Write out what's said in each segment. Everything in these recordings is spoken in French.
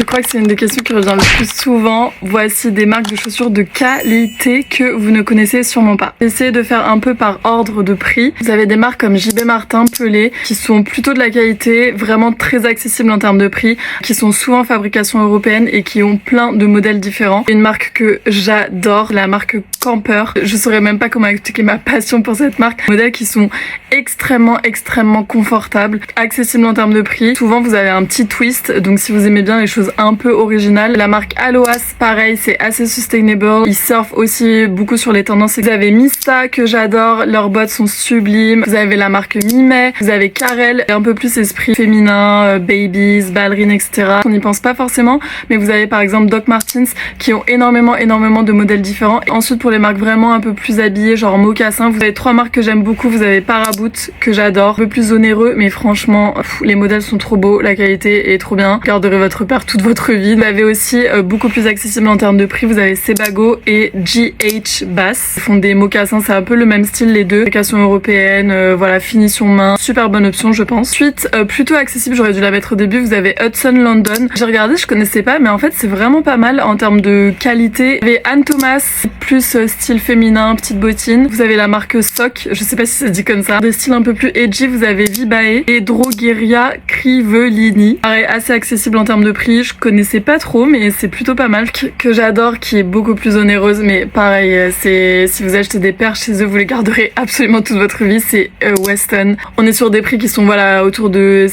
Je crois que c'est une des questions qui revient le plus souvent. Voici des marques de chaussures de qualité que vous ne connaissez sûrement pas. Essayez de faire un peu par ordre de prix. Vous avez des marques comme JB Martin, Pelé, qui sont plutôt de la qualité, vraiment très accessibles en termes de prix, qui sont souvent fabrication européenne et qui ont plein de modèles différents. Une marque que j'adore, la marque Camper. Je saurais même pas comment expliquer ma passion pour cette marque. Des modèles qui sont extrêmement confortables, accessibles en termes de prix. Souvent vous avez un petit twist, donc si vous aimez bien les choses un peu originales. La marque Aloas, pareil, c'est assez sustainable. Ils surfent aussi beaucoup sur les tendances. Vous avez Mista que j'adore, leurs bottes sont sublimes. Vous avez la marque Mimet, vous avez Karel, un peu plus esprit féminin, babies, ballerines, etc. On n'y pense pas forcément, mais vous avez par exemple Doc Martens qui ont énormément de modèles différents. Et ensuite pour les marques vraiment un peu plus habillées, genre mocassin, vous avez 3 marques que j'aime beaucoup. Vous avez Paraboot que j'adore, un peu plus onéreux, mais franchement les modèles sont trop beaux, la qualité est trop bien. Vous garderez votre paire toute votre vie. Vous avez aussi beaucoup plus accessible en termes de prix, vous avez Sebago et GH Bass. Ils font des mocassins, c'est un peu le même style les deux. Fabrication européenne, voilà, finition main, super bonne option je pense. Ensuite, plutôt accessible, j'aurais dû la mettre au début, vous avez Hudson London. J'ai regardé, je connaissais pas, mais en fait c'est vraiment pas mal en termes de qualité. Vous avez Anne Thomas, plus style féminin, petite bottine. Vous avez la marque Sock, je sais pas si ça se dit comme ça. Des styles un peu plus edgy, vous avez Vibae et Drogueria Crivellini. Pareil, assez accessible en termes de prix, je connaissais pas trop, mais c'est plutôt pas mal. Que j'adore, qui est beaucoup plus onéreuse, mais pareil, c'est si vous achetez des paires chez eux, vous les garderez absolument toute votre vie, c'est Weston. On est sur des prix qui sont voilà autour de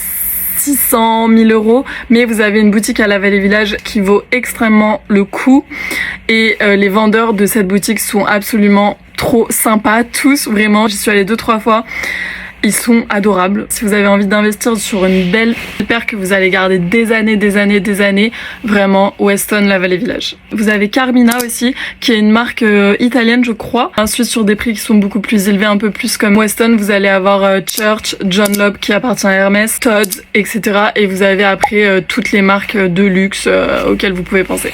600 000 €, mais vous avez une boutique à la Vallée Village qui vaut extrêmement le coup et les vendeurs de cette boutique sont absolument trop sympas, tous vraiment. J'y suis allée 2-3 fois. Ils sont adorables. Si vous avez envie d'investir sur une belle paire que vous allez garder des années, vraiment Weston, la Vallée Village. Vous avez Carmina aussi, qui est une marque italienne je crois. Ensuite sur des prix qui sont beaucoup plus élevés, un peu plus comme Weston, vous allez avoir Church, John Lobb qui appartient à Hermès, Todd, etc. Et vous avez après toutes les marques de luxe auxquelles vous pouvez penser.